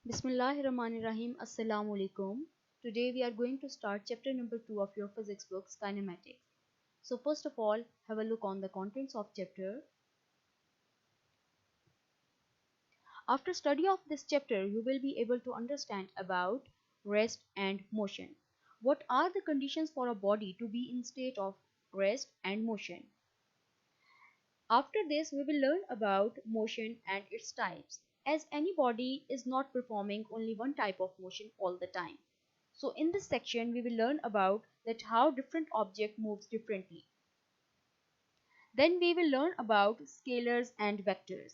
Bismillahirrahmanirrahim. Assalamu alaikum. Today we are going to start chapter number 2 of your physics book, Kinematics. So first of all, have a look on the contents of chapter. After study of this chapter, you will be able to understand about rest and motion. What are the conditions for a body to be in state of rest and motion? After this, we will learn about motion and its types, as any body is not performing only one type of motion all the time. So in this section, we will learn about that how different object moves differently. Then we will learn about scalars and vectors.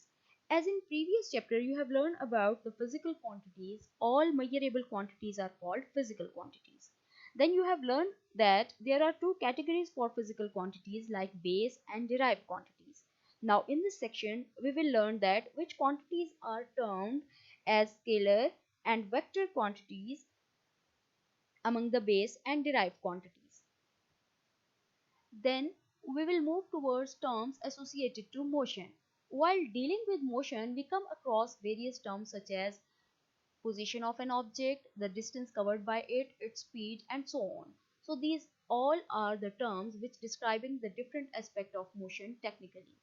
As in previous chapter, you have learned about the physical quantities. All measurable quantities are called physical quantities. Then you have learned that there are two categories for physical quantities like base and derived quantities. Now in this section, we will learn that which quantities are termed as scalar and vector quantities among the base and derived quantities. Then we will move towards terms associated to motion. While dealing with motion, we come across various terms such as position of an object, the distance covered by it, its speed, and so on. So these all are the terms which describing the different aspect of motion technically.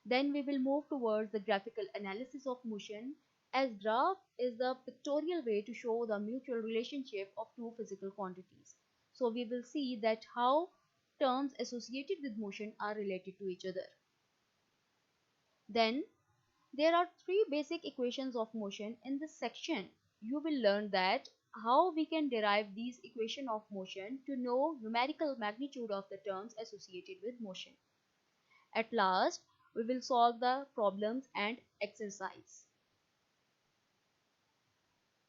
Then we will move towards the graphical analysis of motion, as graph is the pictorial way to show the mutual relationship of two physical quantities. So we will see that how terms associated with motion are related to each other. Then there are three basic equations of motion. In this section, you will learn that how we can derive these equations of motion to know numerical magnitude of the terms associated with motion. At last, we will solve the problems and exercise.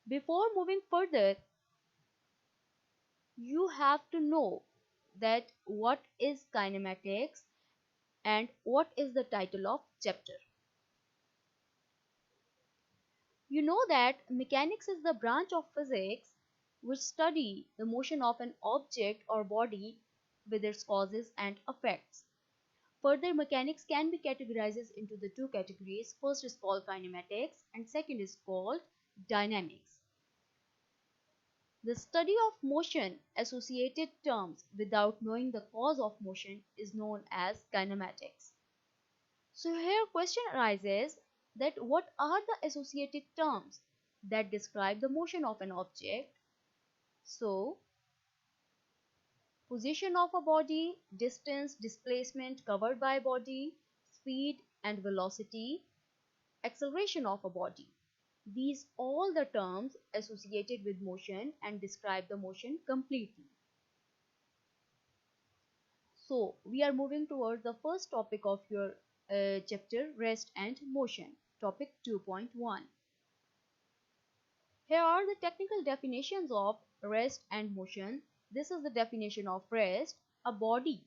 Before moving further, you have to know that what is kinematics and what is the title of chapter. You know that mechanics is the branch of physics which study the motion of an object or body with its causes and effects. Further, mechanics can be categorized into the two categories. First is called kinematics and second is called dynamics. The study of motion associated terms without knowing the cause of motion is known as kinematics. So here question arises that what are the associated terms that describe the motion of an object? So position of a body, distance, displacement covered by body, speed and velocity, acceleration of a body. These all the terms associated with motion and describe the motion completely. So we are moving towards the first topic of your chapter, rest and motion, topic 2.1. Here are the technical definitions of rest and motion. This is the definition of rest. A body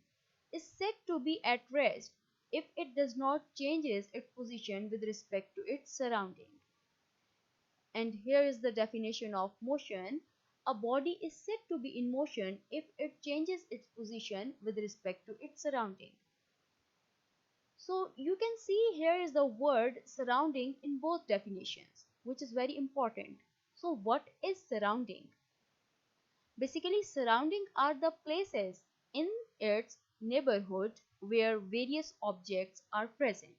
is said to be at rest if it does not changes its position with respect to its surrounding. And here is the definition of motion. A body is said to be in motion if it changes its position with respect to its surrounding. So you can see here is the word surrounding in both definitions, which is very important. So what is surrounding? Basically, surrounding are the places in its neighborhood where various objects are present.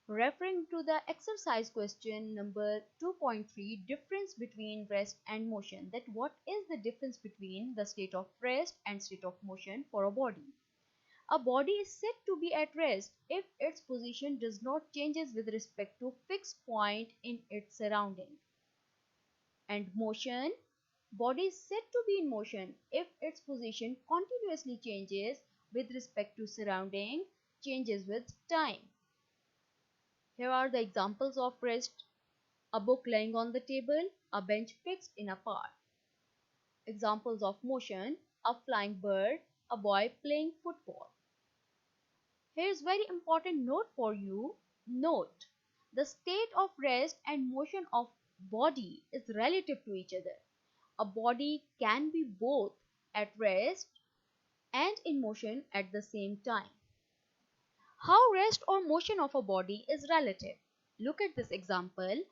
Referring to the exercise question number 2.3, difference between rest and motion, that what is the difference between the state of rest and state of motion for a body? A body is said to be at rest if its position does not changes with respect to fixed point in its surrounding. And motion, body is said to be in motion if its position continuously changes with respect to surrounding, changes with time. Here are the examples of rest: a book lying on the table, a bench fixed in a park. Examples of motion: a flying bird, a boy playing football. Here is very important note for you. Note, the state of rest and motion of body is relative to each other. A body can be both at rest and in motion at the same time. How rest or motion of a body is relative? Look at this example.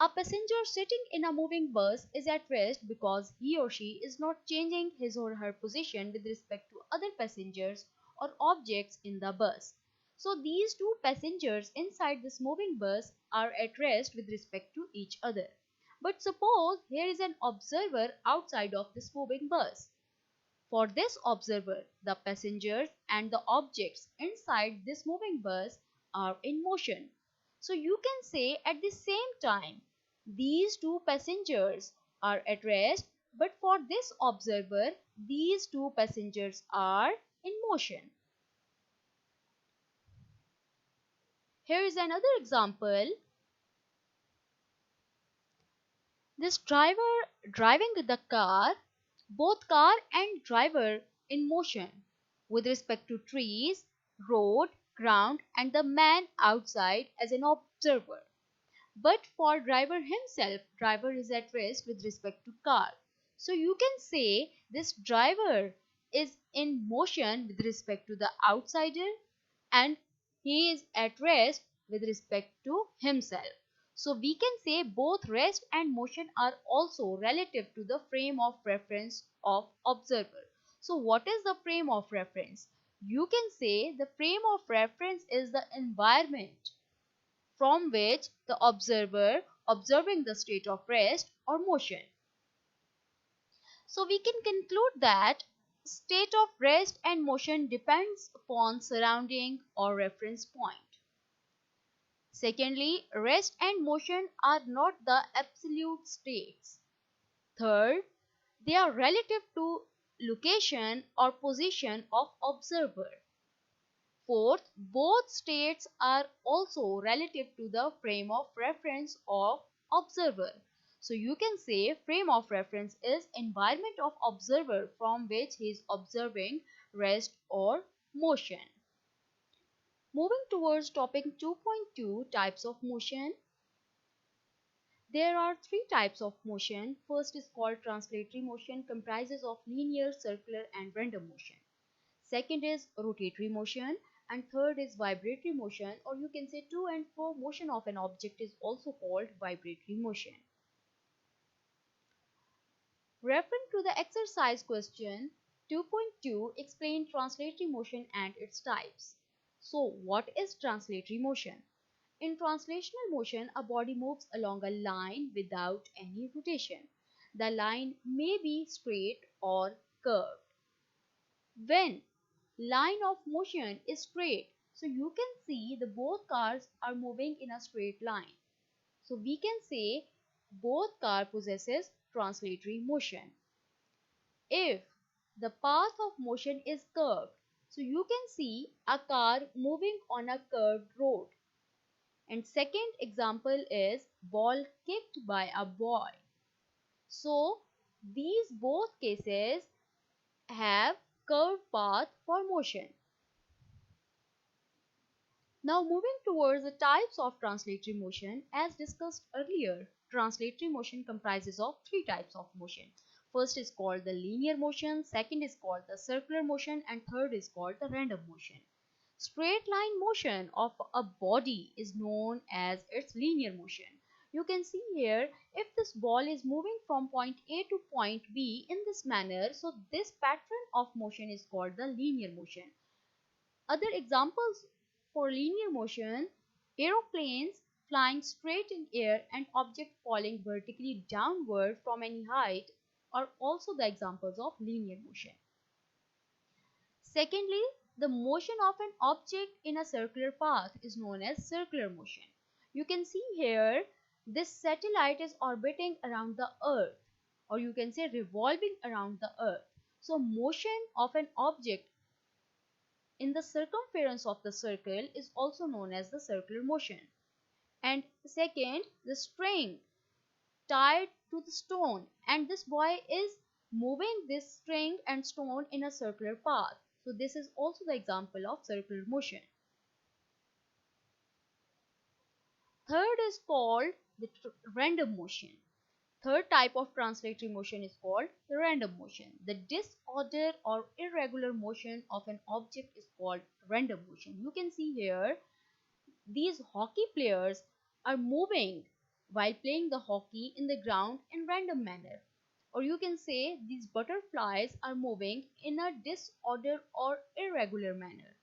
A passenger sitting in a moving bus is at rest because he or she is not changing his or her position with respect to other passengers or objects in the bus. So these two passengers inside this moving bus are at rest with respect to each other. But suppose here is an observer outside of this moving bus. For this observer, the passengers and the objects inside this moving bus are in motion. So you can say at the same time, these two passengers are at rest, but for this observer, these two passengers are in motion. Here is another example. This driver driving the car, both car and driver in motion with respect to trees, road, ground and the man outside as an observer. But for driver himself, driver is at rest with respect to car. So you can say this driver is in motion with respect to the outsider and he is at rest with respect to himself. So we can say both rest and motion are also relative to the frame of reference of observer. So what is the frame of reference? You can say the frame of reference is the environment from which the observer observing the state of rest or motion. So we can conclude that state of rest and motion depends upon surrounding or reference point. Secondly, rest and motion are not the absolute states. Third, they are relative to location or position of observer. Fourth, both states are also relative to the frame of reference of observer. So you can say frame of reference is environment of observer from which he is observing rest or motion. Moving towards topic 2.2, types of motion. There are three types of motion. First is called translatory motion, comprises of linear, circular and random motion. Second is rotatory motion and third is vibratory motion, or you can say to and fro motion of an object is also called vibratory motion. Referring to the exercise question 2.2, explain translatory motion and its types. So what is translatory motion? In translational motion, a body moves along a line without any rotation. The line may be straight or curved. When line of motion is straight, so you can see the both cars are moving in a straight line. So we can say both car possesses translatory motion. If the path of motion is curved, so you can see a car moving on a curved road. And second example is ball kicked by a boy. So these both cases have curved path for motion. Now moving towards the types of translatory motion, as discussed earlier, translatory motion comprises of three types of motion. First is called the linear motion, second is called the circular motion and third is called the random motion. Straight line motion of a body is known as its linear motion. You can see here, if this ball is moving from point A to point B in this manner, so this pattern of motion is called the linear motion. Other examples for linear motion, aeroplanes flying straight in air and object falling vertically downward from any height are also the examples of linear motion. Secondly, the motion of an object in a circular path is known as circular motion. You can see here, this satellite is orbiting around the earth, or you can say revolving around the earth. So motion of an object in the circumference of the circle is also known as the circular motion. And second, the string tied to the stone, and this boy is moving this string and stone in a circular path. So this is also the example of circular motion. Third is called the random motion. Third type of translatory motion is called the random motion. The disordered or irregular motion of an object is called random motion. You can see here, These hockey players are moving while playing the hockey in the ground in random manner. Or you can say these butterflies are moving in a disorder or irregular manner.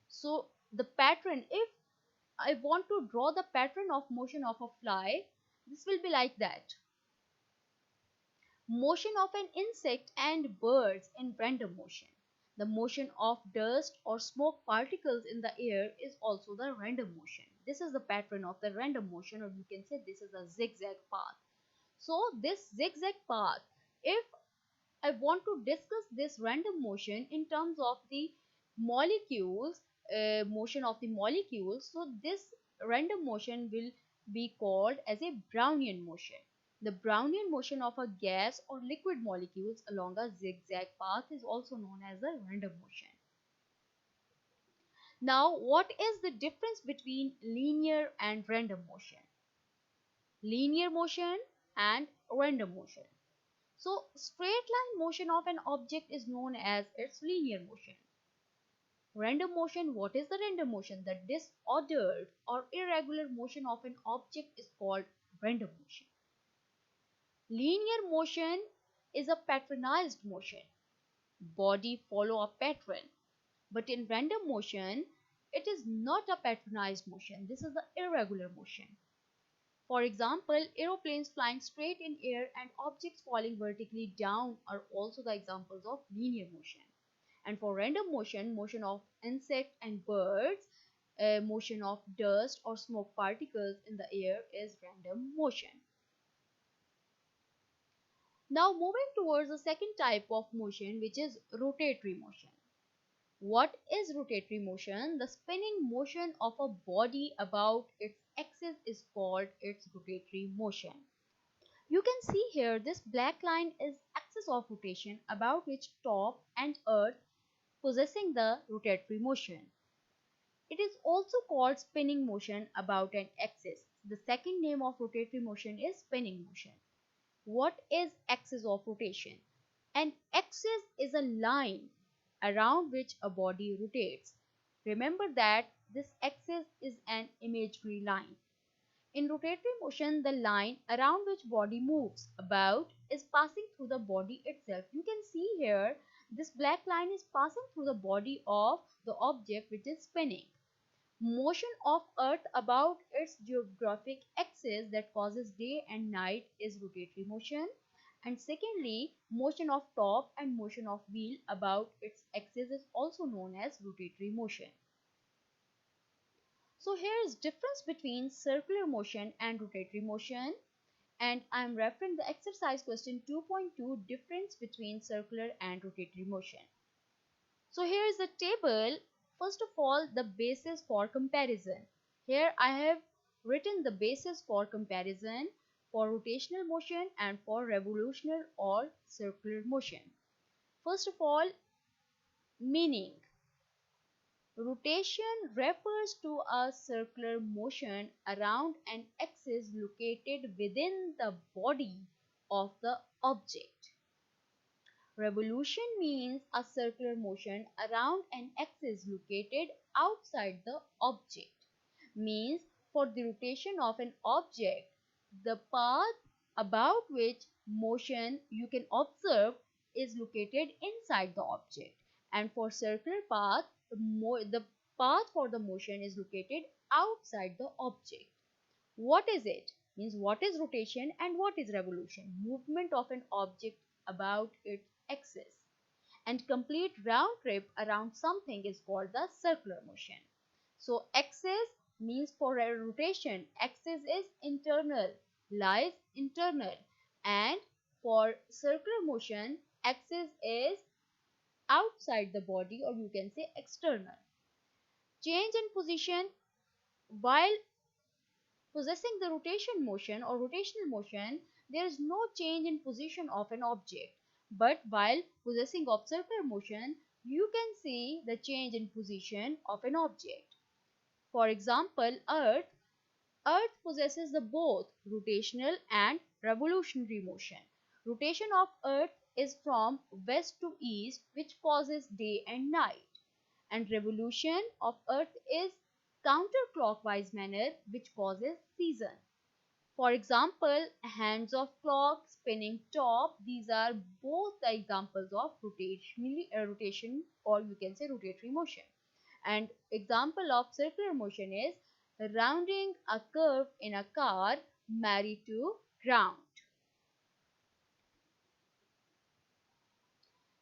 So the pattern, if I want to draw the pattern of motion of a fly, this will be like that. Motion of an insect and birds in random motion. The motion of dust or smoke particles in the air is also the random motion. This is the pattern of the random motion, or you can say this is a zigzag path. So this zigzag path, if I want to discuss this random motion in terms of the molecules, motion of the molecules, so this random motion will be called as a Brownian motion. The Brownian motion of a gas or liquid molecules along a zigzag path is also known as a random motion. Now, what is the difference between linear and random motion? Linear motion and random motion. So, straight line motion of an object is known as its linear motion. Random motion, what is the random motion? The disordered or irregular motion of an object is called random motion. Linear motion is a patternized motion. Body follow a pattern. But in random motion, it is not a patternized motion. This is the irregular motion. For example, aeroplanes flying straight in air and objects falling vertically down are also the examples of linear motion. And for random motion, motion of insect and birds, motion of dust or smoke particles in the air is random motion. Now moving towards the second type of motion, which is rotatory motion. What is rotatory motion? The spinning motion of a body about its axis is called its rotatory motion. You can see here this black line is axis of rotation about which top and earth possessing the rotatory motion. It is also called spinning motion about an axis. The second name of rotatory motion is spinning motion. What is axis of rotation? An axis is a line around which a body rotates. Remember that this axis is an imaginary line. In rotatory motion, the line around which body moves about is passing through the body itself. You can see here this black line is passing through the body of the object which is spinning. Motion of earth about its geographic axis that causes day and night is rotatory motion. And secondly, motion of top and motion of wheel about its axis is also known as rotatory motion. So here is difference between circular motion and rotatory motion, and I am referring the exercise question 2.2, difference between circular and rotatory motion. So here is the table. First of all, the basis for comparison. Here I have written the basis for comparison for rotational motion and for revolutionary or circular motion. First of all, meaning. Rotation refers to a circular motion around an axis located within the body of the object. Revolution means a circular motion around an axis located outside the object. Means for the rotation of an object, the path about which motion you can observe is located inside the object. And for circular path, the path for the motion is located outside the object. What is it? Means what is rotation and what is revolution? Movement of an object about its axis. And complete round trip around something is called the circular motion. So axis means for a rotation, axis is internal, lies internal, and for circular motion, axis is outside the body, or you can say external. Change in position while possessing the rotation motion or rotational motion, there is no change in position of an object. But while possessing of circular motion, you can see the change in position of an object. For example, Earth. Earth possesses the both rotational and revolutionary motion. Rotation of Earth is from west to east, which causes day and night. And revolution of Earth is counterclockwise manner which causes season. For example, hands of clock, spinning top, these are both the examples of rotation or you can say rotatory motion. And example of circular motion is rounding a curve in a car married to ground.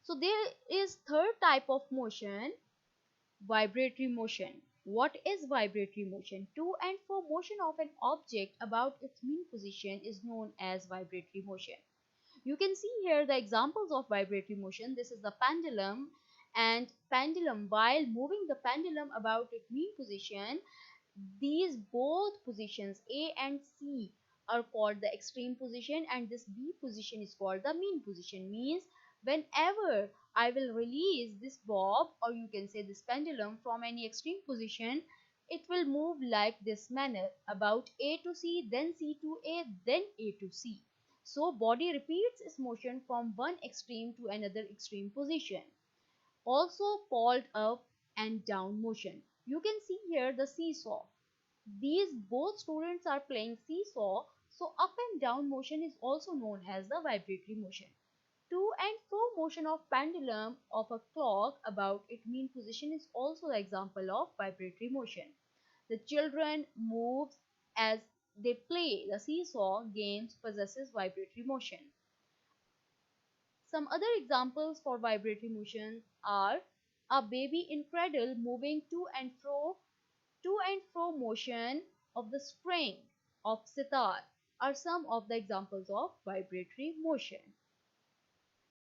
So there is third type of motion, vibratory motion. What is vibratory motion? To and fro motion of an object about its mean position is known as vibratory motion. You can see here the examples of vibratory motion. This is the pendulum, and pendulum, while moving the pendulum about its mean position, these both positions A and C are called the extreme position, and this B position is called the mean position. Means whenever I will release this bob, or you can say this pendulum, from any extreme position, it will move like this manner, about A to C, then C to A, then A to C. So body repeats its motion from one extreme to another extreme position. Also called up and down motion. You can see here the seesaw. These both students are playing seesaw, so up and down motion is also known as the vibratory motion. To and fro motion of pendulum of a clock about its mean position is also the example of vibratory motion. The children move as they play the seesaw games possesses vibratory motion. Some other examples for vibratory motion are a baby in cradle moving to and fro motion of the string of sitar are some of the examples of vibratory motion.